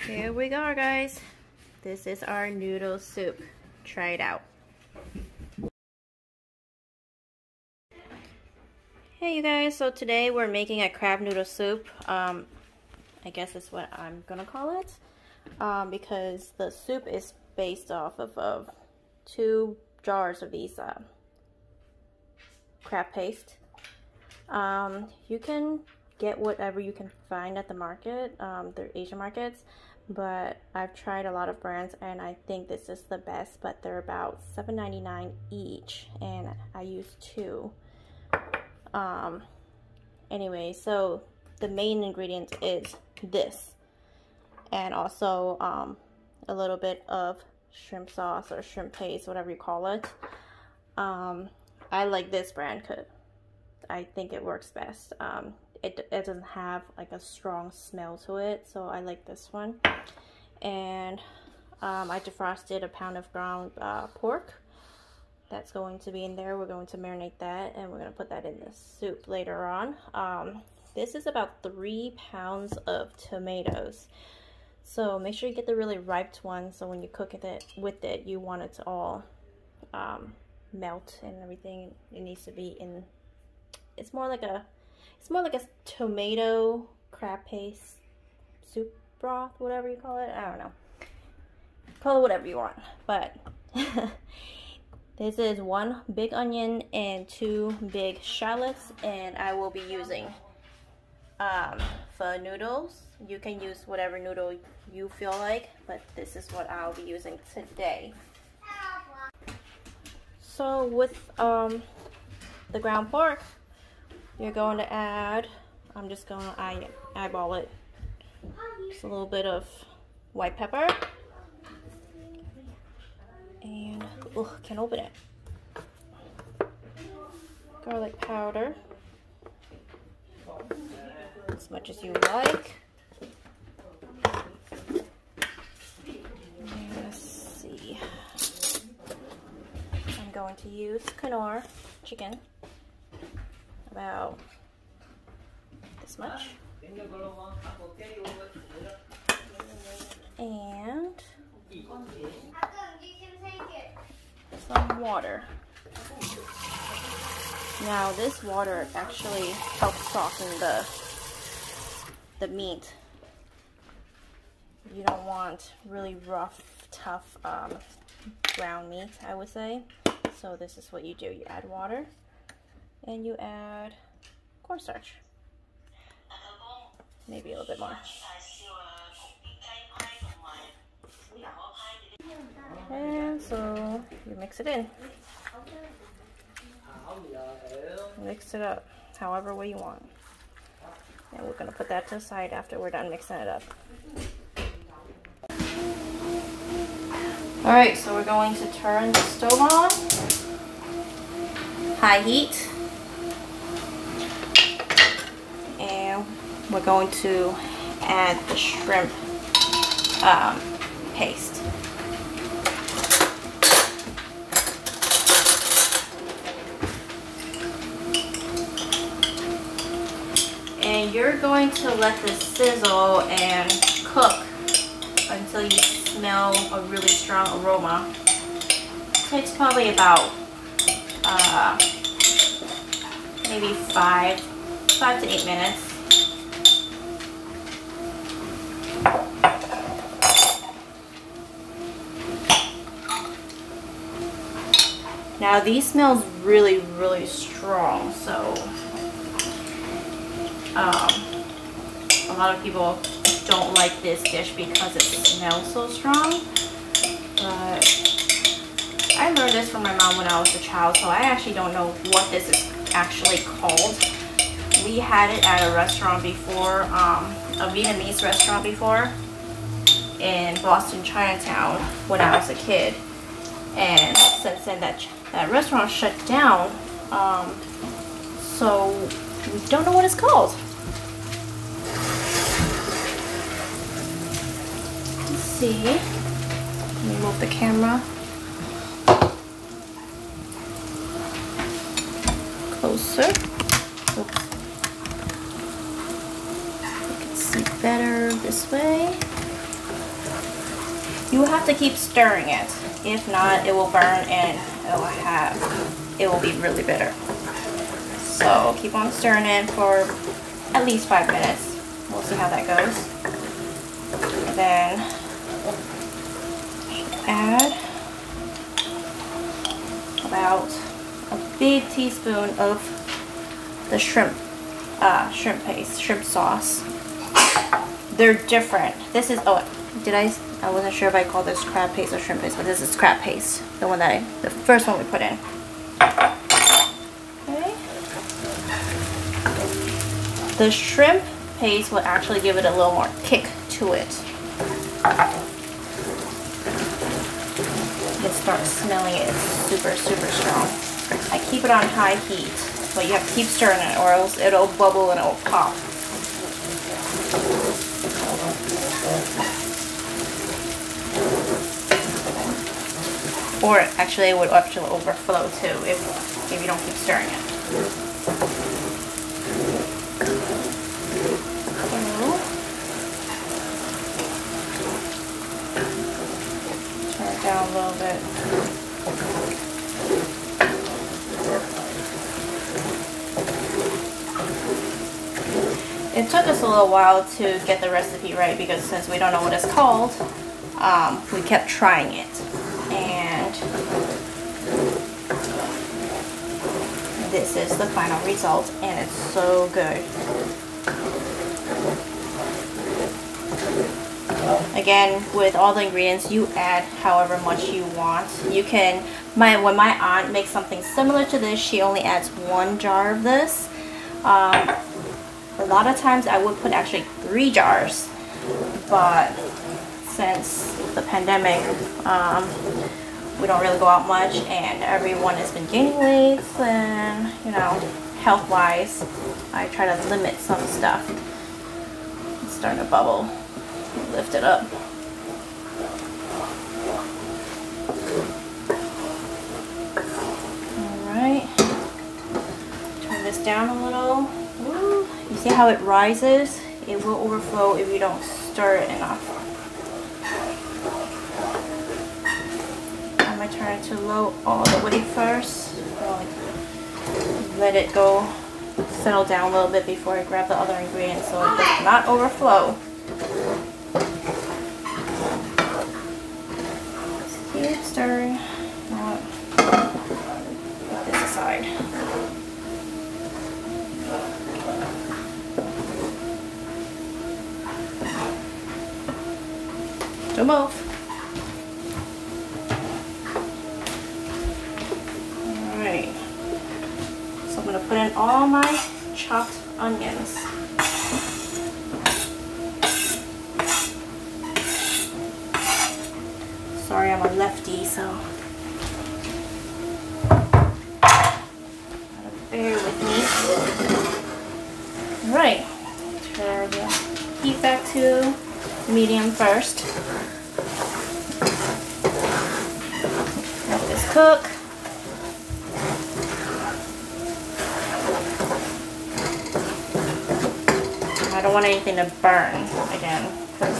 Here we go, guys. This is our noodle soup. Try it out. Hey you guys, so today we're making a crab noodle soup. I guess that's what I'm gonna call it. Because the soup is based off of 2 jars of these crab paste. You can get whatever you can find at the market, the Asian markets, but I've tried a lot of brands and I think this is the best, but they're about $7.99 each and I used 2. Anyway, so the main ingredient is this and also a little bit of shrimp sauce or shrimp paste, whatever you call it. I like this brand because I think it works best. It doesn't have like a strong smell to it, so I like this one. And I defrosted a pound of ground pork. That's going to be in there. We're going to marinate that and we're going to put that in the soup later on. This is about 3 pounds of tomatoes. So make sure you get the really ripe one, so when you cook it with it, you want it to all melt and everything. It needs to be in. It's more like a tomato crab paste soup broth, whatever you call it. I don't know. Call it whatever you want. But this is 1 big onion and 2 big shallots, and I will be using for noodles. You can use whatever noodle you feel like, but this is what I'll be using today. So with the ground pork, you're going to add, I'm just going to eyeball it, just a little bit of white pepper, and, can't open it, garlic powder, as much as you like, and let's see, I'm going to use Knorr chicken. About this much, and some water. Now this water actually helps soften the meat. You don't want really rough, tough ground meat, I would say. So this is what you do. You add water. And you add cornstarch, maybe a little bit more. And so you mix it in. Mix it up however way you want. And we're going to put that to the side after we're done mixing it up. Alright, so we're going to turn the stove on. High heat. And we're going to add the shrimp paste. And you're going to let this sizzle and cook until you smell a really strong aroma. It takes probably about maybe 5 to 8 minutes. Now these smells really, really strong, so a lot of people don't like this dish because it smells so strong, but I learned this from my mom when I was a child, so I actually don't know what this is actually called. We had it at a restaurant before, a Vietnamese restaurant before, in Boston, Chinatown, when I was a kid. And since then that restaurant shut down, so we don't know what it's called. Let's see. Let me move the camera closer. Oops. You can see better. this way. You have to keep stirring it. If not, it will burn and it will be really bitter. So keep on stirring it for at least 5 minutes. We'll see how that goes. And then add about a big teaspoon of the shrimp paste, shrimp sauce. They're different. This is, oh, I wasn't sure if I called this crab paste or shrimp paste, but this is crab paste, the first one we put in. Okay. The shrimp paste will actually give it a little more kick to it. You can start smelling it. It's super, super strong. I keep it on high heat, but you have to keep stirring it or else it'll bubble and it'll pop. Or actually it would actually overflow too if you don't keep stirring it. So, turn it down a little bit. It took us a little while to get the recipe right because since we don't know what it's called, we kept trying it. And this is the final result, and it's so good. Again, with all the ingredients, you add however much you want. You can, when my aunt makes something similar to this, she only adds 1 jar of this. A lot of times I would put actually 3 jars, but since the pandemic, we don't really go out much and everyone has been gaining weight and, you know, health-wise, I try to limit some stuff. It's starting to bubble. Lift it up. Alright. Turn this down a little. Ooh. You see how it rises? It will overflow if you don't stir it enough. I'm going to turn it to low all the way first. Let it go, settle down a little bit before I grab the other ingredients so it does not overflow. Just keep stirring. Now, put this aside. Don't move. Alright. So I'm going to put in all my chopped onions. Sorry, I'm a lefty, so bear with me. Alright. Turn the heat back to medium first. Let this cook. I don't want anything to burn again because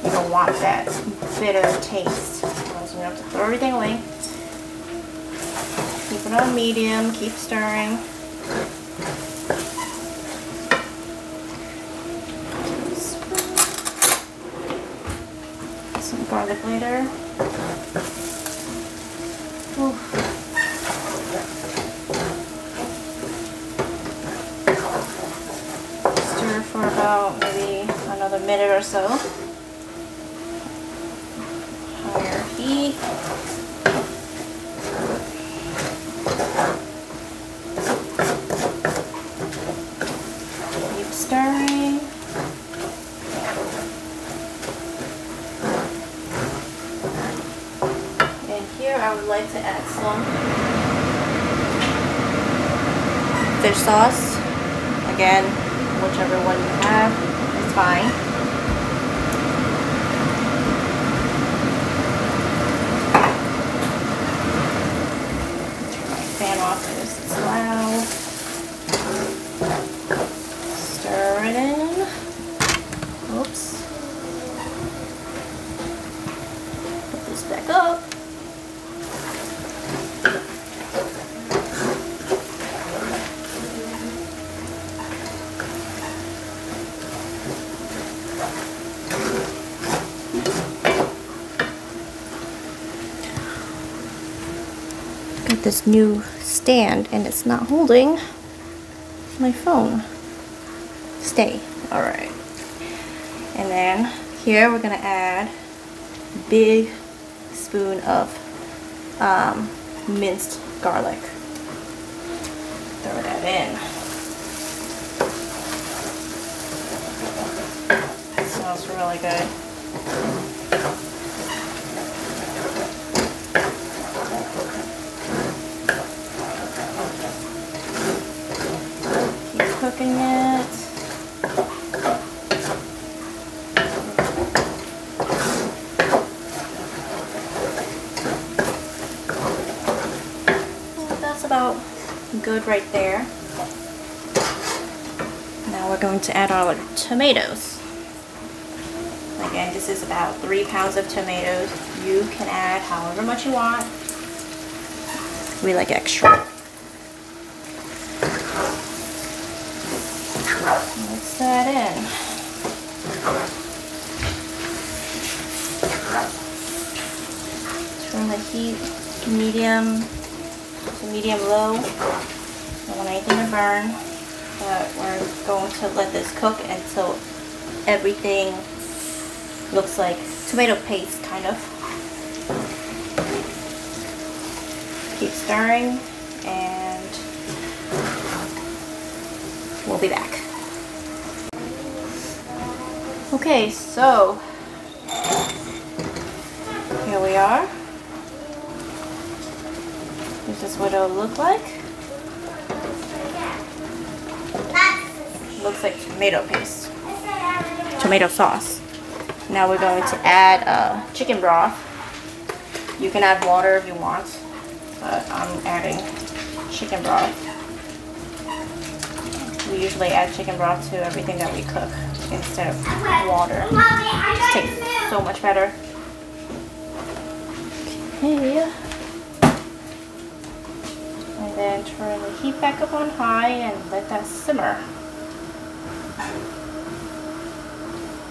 you don't want that bitter taste. So you have to throw everything away. Keep it on medium, keep stirring. Some garlic later. Ooh. Stir for about maybe another minute or so. Higher heat. Keep stirring. And here I would like to add some fish sauce. Again, whichever one you have is fine. Turn my fan off because it's loud. Stir it in. Oops. back up. Got this new stand and it's not holding my phone. Stay. Alright. And then here we're gonna add a big spoon of minced garlic. Throw that in. It smells really good. Keep cooking it. About good right there. Now we're going to add our tomatoes. Again, this is about 3 pounds of tomatoes. You can add however much you want. We like extra. Mix that in. Turn the heat medium low. Don't want anything to burn, but we're going to let this cook until everything looks like tomato paste, kind of. Keep stirring and we'll be back. Okay, so here we are. This is what it'll look like. Looks like tomato paste. Tomato sauce. Now we're going to add chicken broth. You can add water if you want, but I'm adding chicken broth. We usually add chicken broth to everything that we cook instead of water. It tastes so much better. Okay. And then turn the heat back up on high and let that simmer.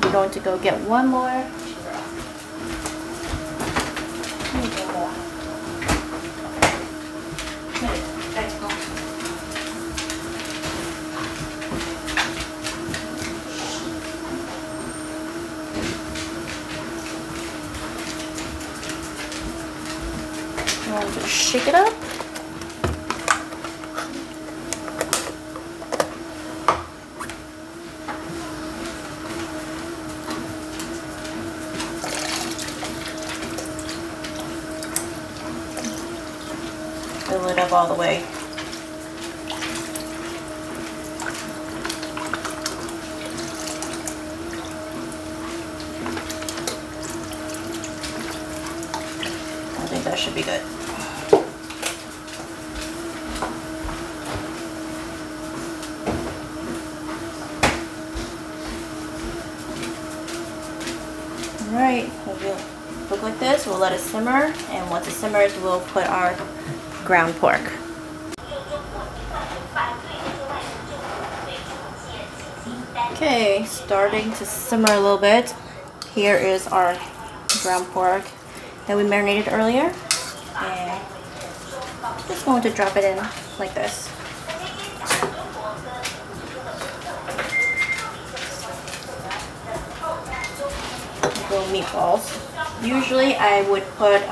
We're going to go get one more. And just shake it up. Fill it up all the way. I think that should be good. Alright, it'll look like this. We'll let it simmer, and once it simmers, we'll put our ground pork. Okay, starting to simmer a little bit. Here is our ground pork that we marinated earlier, and just going to drop it in like this. Little meatballs. Usually I would put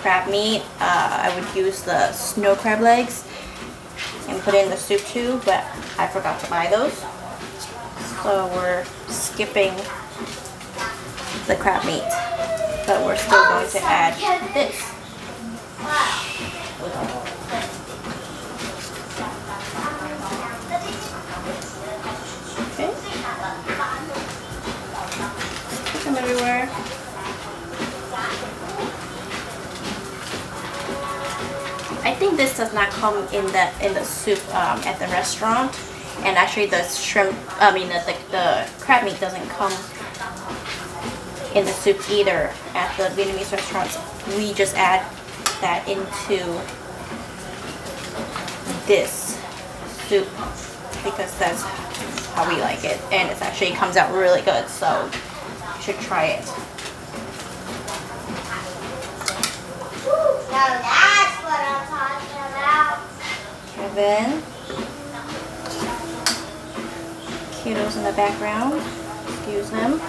crab meat. I would use the snow crab legs and put it in the soup too, but I forgot to buy those. So we're skipping the crab meat, but we're still going to add this. Okay. Put them everywhere. I think this does not come in the soup at the restaurant, and actually the shrimp, the crab meat doesn't come in the soup either at the Vietnamese restaurants. We just add that into this soup because that's how we like it, and it actually comes out really good, so you should try it. Now that's what I'm talking about. Kevin, kiddos in the background, excuse them.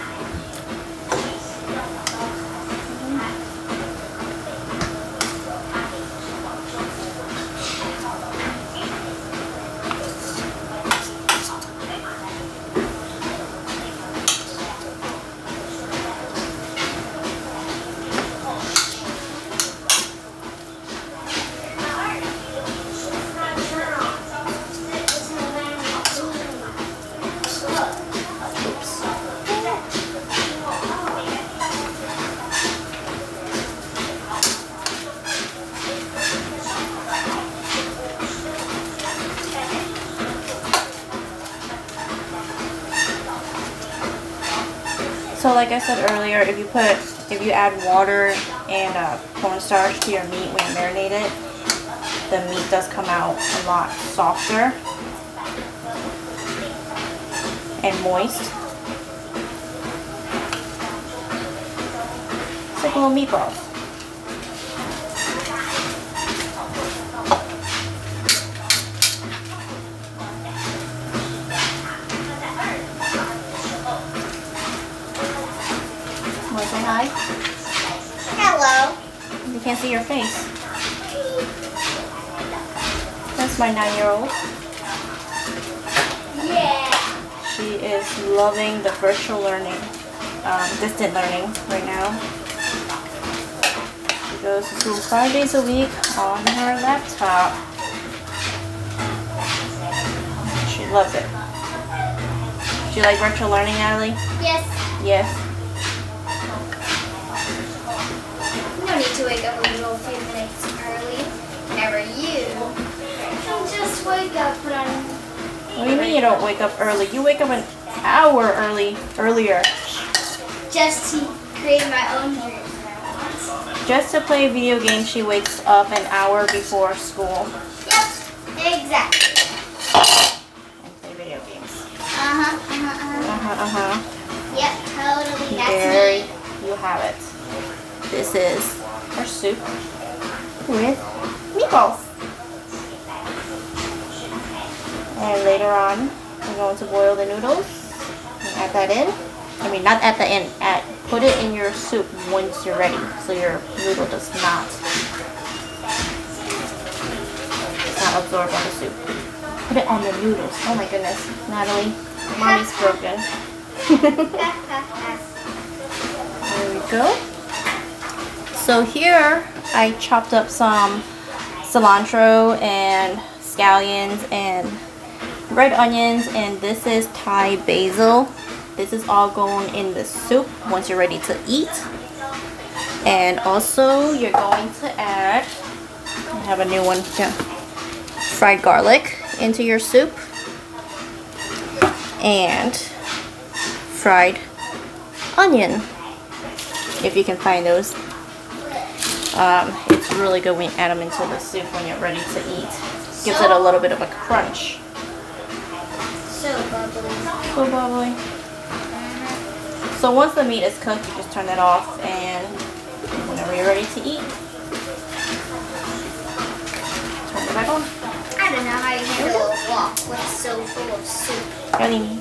So like I said earlier, if you add water and cornstarch to your meat when you marinate it, the meat does come out a lot softer and moist. It's like little meatballs. Want to say hi? Hello. You can't see your face. That's my 9-year-old. Yeah. She is loving the virtual learning, distant learning right now. She goes to school 5 days a week on her laptop. She loves it. Do you like virtual learning, Natalie? Yes. Yes. No need to wake up a little few minutes early. Whenever you can just wake up, put on. What do you mean you don't wake up early? You wake up an hour earlier. Just to create my own dreams. Just to play video games, she wakes up an hour before school. Yep, exactly. And play video games. Yep, totally. That's There me. you have it. This is our soup with meatballs. And later on, we're going to boil the noodles and add that in. I mean, not at the end. Put it in your soup once you're ready, so your noodle does not absorb on the soup. Put it on the noodles. Oh my goodness, Natalie, mommy's broken. There we go. So here I chopped up some cilantro and scallions and red onions, and this is Thai basil. This is all going in the soup once you're ready to eat. And also you're going to add, I have a new one, yeah, fried garlic into your soup and fried onion, if you can find those. It's really good when you add them into the soup when you're ready to eat. Gives it a little bit of a crunch. So bubbly. So bubbly. So once the meat is cooked, you just turn it off, and whenever you're ready to eat, turn it back on. I don't know how you handle a wok when it's so full of soup. Really?